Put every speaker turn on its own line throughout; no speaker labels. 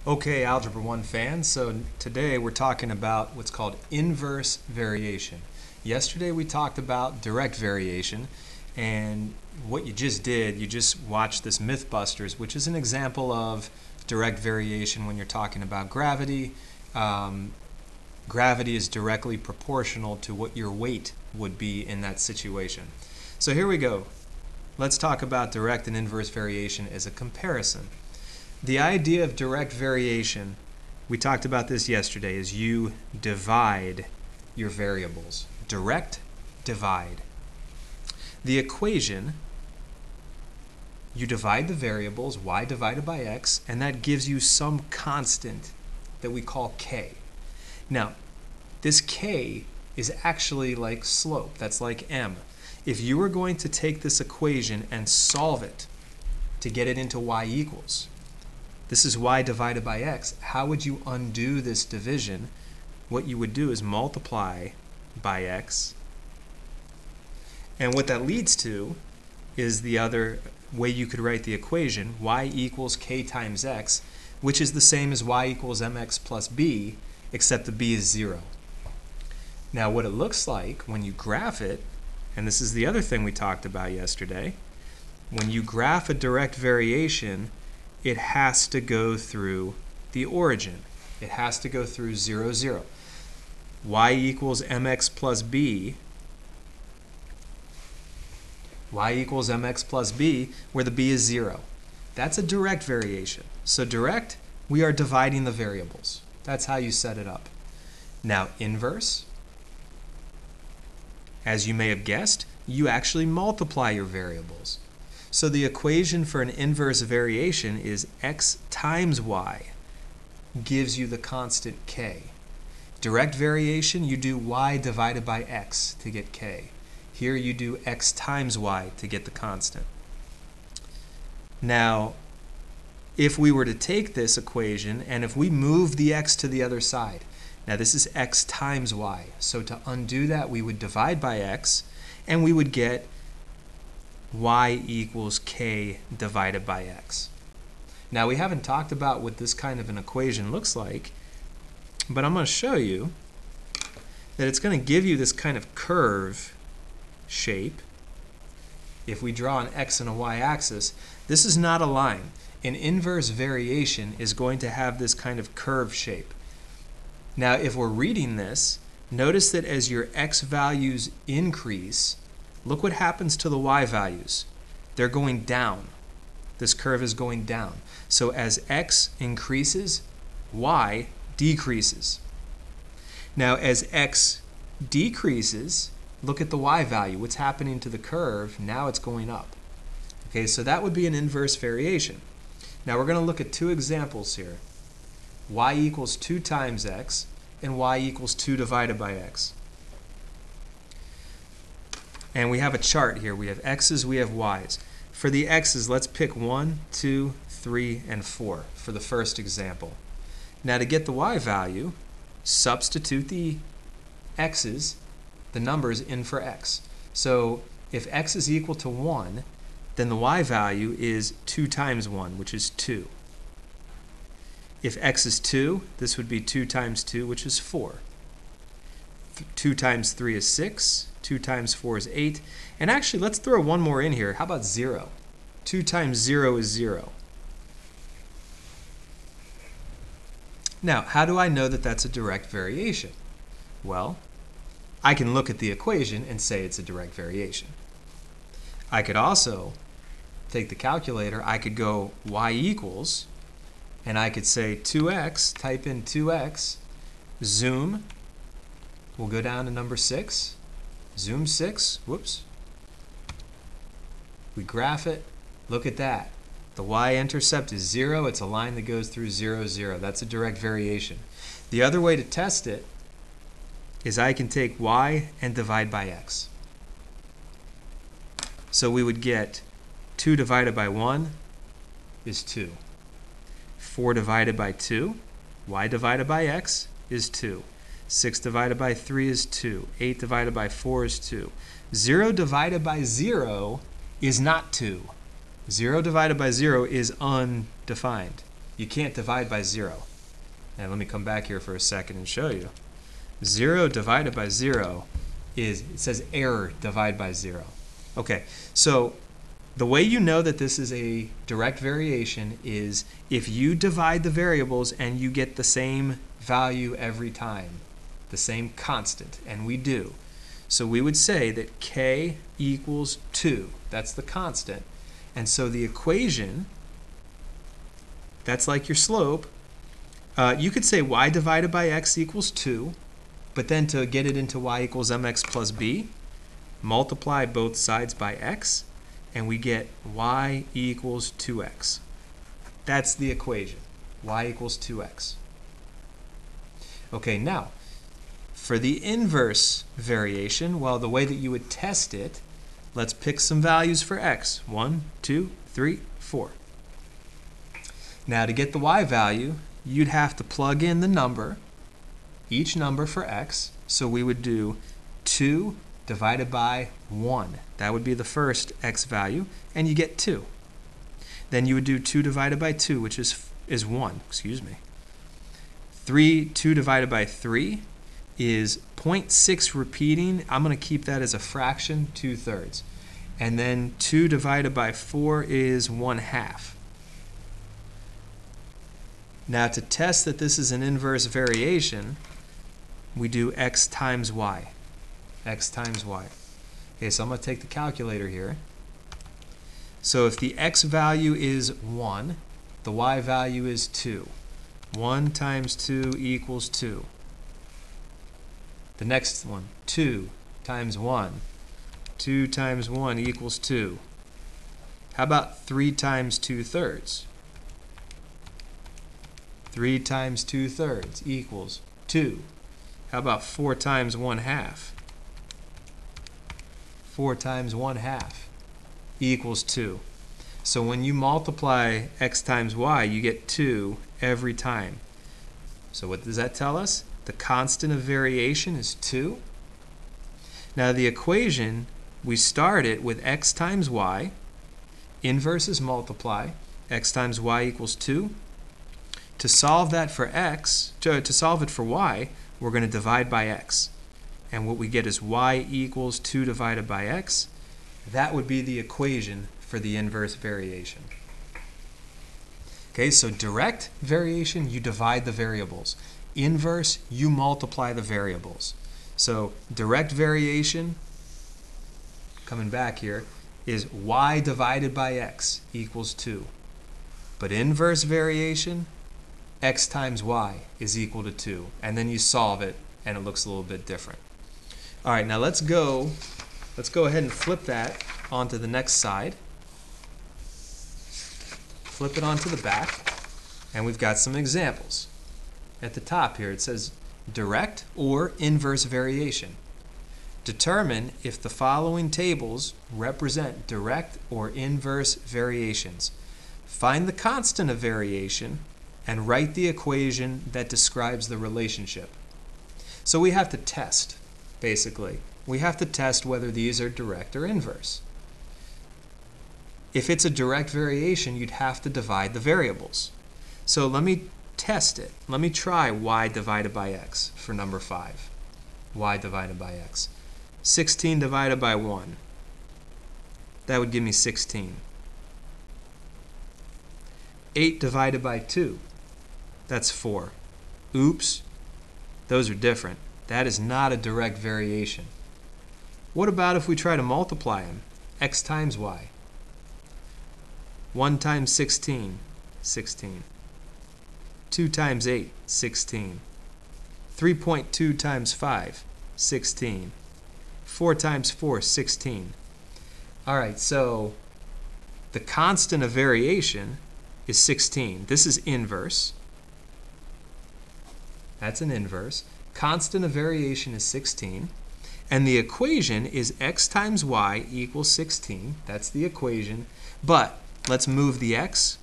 Okay, Algebra 1 fans, so today we're talking about what's called inverse variation. Yesterday we talked about direct variation, and what you just did, you just watched this Mythbusters, which is an example of direct variation when you're talking about gravity. Gravity is directly proportional to what your weight would be in that situation. So here we go. Let's talk about direct and inverse variation as a comparison. The idea of direct variation, we talked about this yesterday, is you divide your variables. Direct, divide. The equation, you divide the variables, y divided by x, and that gives you some constant that we call k. Now, this k is actually like slope. That's like m. If you were going to take this equation and solve it to get it into y equals, this is y divided by x. How would you undo this division? What you would do is multiply by x. And what that leads to is the other way you could write the equation, y equals k times x, which is the same as y equals mx plus b, except the b is 0. Now what it looks like when you graph it, and this is the other thing we talked about yesterday, when you graph a direct variation, it has to go through the origin. It has to go through 0, 0. Y equals mx plus b. Y equals mx plus b, where the b is 0. That's a direct variation. So direct, we are dividing the variables. That's how you set it up. Now inverse, as you may have guessed, you actually multiply your variables. So the equation for an inverse variation is x times y gives you the constant k. Direct variation, you do y divided by x to get k. Here you do x times y to get the constant. Now, if we were to take this equation and if we move the x to the other side, now this is x times y. So to undo that, we would divide by x and we would get y equals k divided by x. Now we haven't talked about what this kind of an equation looks like, but I'm going to show you that it's going to give you this kind of curve shape. If we draw an x and a y axis, this is not a line. An inverse variation is going to have this kind of curve shape. Now if we're reading this, notice that as your x values increase, look what happens to the y values. They're going down. This curve is going down. So as x increases, y decreases. Now as x decreases, look at the y value. What's happening to the curve? Now it's going up. Okay, so that would be an inverse variation. Now we're going to look at two examples here. Y equals 2 times x and y equals 2 divided by x. And we have a chart here. We have x's, we have y's. For the x's, let's pick 1, 2, 3, and 4 for the first example. Now to get the y value, substitute the x's, the numbers, in for x. So if x is equal to 1, then the y value is 2 times 1, which is 2. If x is 2, this would be 2 times 2, which is 4. 2 times 3 is 6. 2 times 4 is 8. And actually, let's throw one more in here. How about 0? 2 times 0 is 0. Now, how do I know that that's a direct variation? Well, I can look at the equation and say it's a direct variation. I could also take the calculator. I could go y equals, and I could say 2x, type in 2x, zoom, we'll go down to number 6, zoom 6, whoops. We graph it, look at that. The y-intercept is 0, it's a line that goes through 0, 0. That's a direct variation. The other way to test it is I can take y and divide by x. So we would get 2 divided by 1 is 2. 4 divided by 2, y divided by x, is 2. 6 divided by 3 is 2. 8 divided by 4 is 2. 0 divided by 0 is not 2. 0 divided by 0 is undefined. You can't divide by 0. And let me come back here for a second and show you. 0 divided by 0 is, it says error divide by 0. Okay, so the way you know that this is a direct variation is if you divide the variables and you get the same value every time, the same constant, and we do. So we would say that k equals 2. That's the constant. And so the equation, that's like your slope. You could say y divided by x equals 2, but then to get it into y equals mx plus b, multiply both sides by x, and we get y equals 2x. That's the equation, y equals 2x. Okay, now, for the inverse variation, well, the way that you would test it, let's pick some values for x. 1, 2, 3, 4. Now, to get the y value, you'd have to plug in the number, each number for x. So we would do 2 divided by 1. That would be the first x value, and you get 2. Then you would do 2 divided by 2, which is 1, excuse me. 2 divided by 3 is 0.6 repeating. I'm going to keep that as a fraction, 2/3. And then 2 divided by 4 is 1/2. Now to test that this is an inverse variation, we do x times y. X times y. Okay, so I'm going to take the calculator here. So if the x value is 1, the y value is 2. 1 times 2 equals 2. The next one, 2 times 1. 2 times 1 equals 2. How about 3 times 2/3? 3 times 2/3 equals 2. How about 4 times 1/2? 4 times 1/2 equals 2. So when you multiply x times y, you get 2 every time. So what does that tell us? The constant of variation is 2. Now the equation, we start it with x times y. Inverse is multiply. X times y equals 2. To solve that for x, to solve it for y, we're going to divide by x. And what we get is y equals 2 divided by x. That would be the equation for the inverse variation. Okay, so direct variation, you divide the variables. Inverse, you multiply the variables. So direct variation, coming back here, is y divided by x equals 2. But inverse variation, x times y is equal to 2. And then you solve it, and it looks a little bit different. All right, now let's go ahead and flip that onto the next side. Flip it onto the back, and we've got some examples. At the top here, it says direct or inverse variation. Determine if the following tables represent direct or inverse variations. Find the constant of variation and write the equation that describes the relationship. So we have to test, basically. We have to test whether these are direct or inverse. If it's a direct variation, you'd have to divide the variables. So let me test it. Let me try y divided by x for number 5. Y divided by x. 16 divided by 1. That would give me 16. 8 divided by 2. That's 4. Oops. Those are different. That is not a direct variation. What about if we try to multiply them? X times y. 1 times 16, 16. 2 times 8, 16. 3.2 times 5, 16. 4 times 4, 16. All right, so the constant of variation is 16. This is inverse. That's an inverse. Constant of variation is 16. And the equation is x times y equals 16. That's the equation. But let's move the x.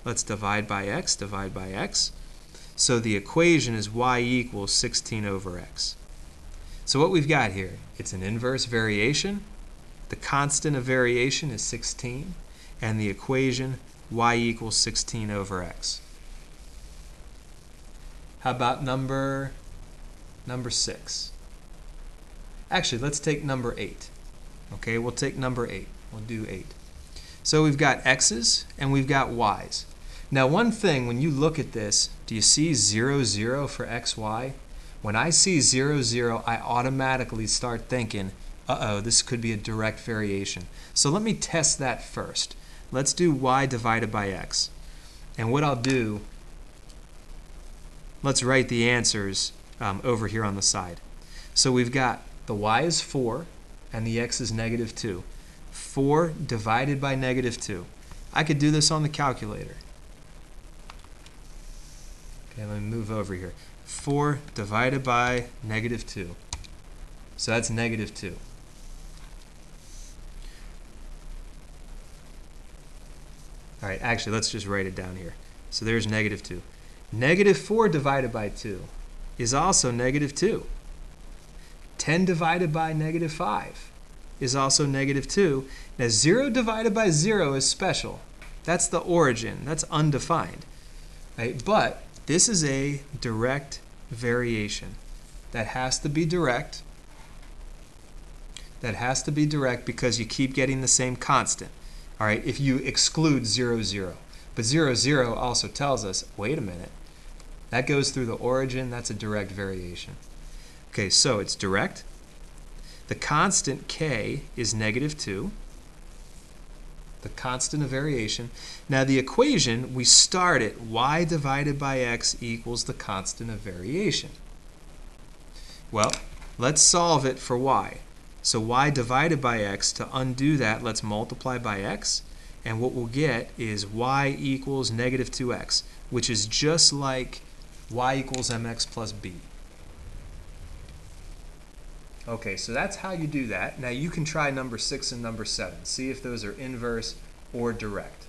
Let's divide by x, divide by x. So the equation is y equals 16 over x. So what we've got here, it's an inverse variation. The constant of variation is 16. And the equation, y equals 16 over x. How about number 6? Actually, let's take number 8. Okay, we'll take number 8. We'll do 8. So we've got x's and we've got y's. Now one thing, when you look at this, do you see 0, 0 for xy? When I see 0, 0, I automatically start thinking, uh-oh, this could be a direct variation. So let me test that first. Let's do y divided by x. And what I'll do, let's write the answers over here on the side. So we've got the y is 4 and the x is negative 2. 4 divided by negative 2. I could do this on the calculator. Okay, let me move over here. 4 divided by negative 2. So that's negative 2. All right, actually, let's just write it down here. So there's negative 2. Negative 4 divided by 2 is also negative 2. 10 divided by negative 5 is also negative 2. Now 0 divided by 0 is special. That's the origin. That's undefined. Right? But this is a direct variation. That has to be direct. That has to be direct because you keep getting the same constant. All right, if you exclude 0, 0. But 0, 0 also tells us, wait a minute, that goes through the origin, that's a direct variation. Okay, so it's direct. The constant k is negative 2. The constant of variation. Now the equation, we start at y divided by x equals the constant of variation. Well, let's solve it for y. So y divided by x, to undo that, let's multiply by x. And what we'll get is y equals negative 2x, which is just like y equals mx plus b. Okay, so that's how you do that. Now you can try number 6 and number 7. See if those are inverse or direct.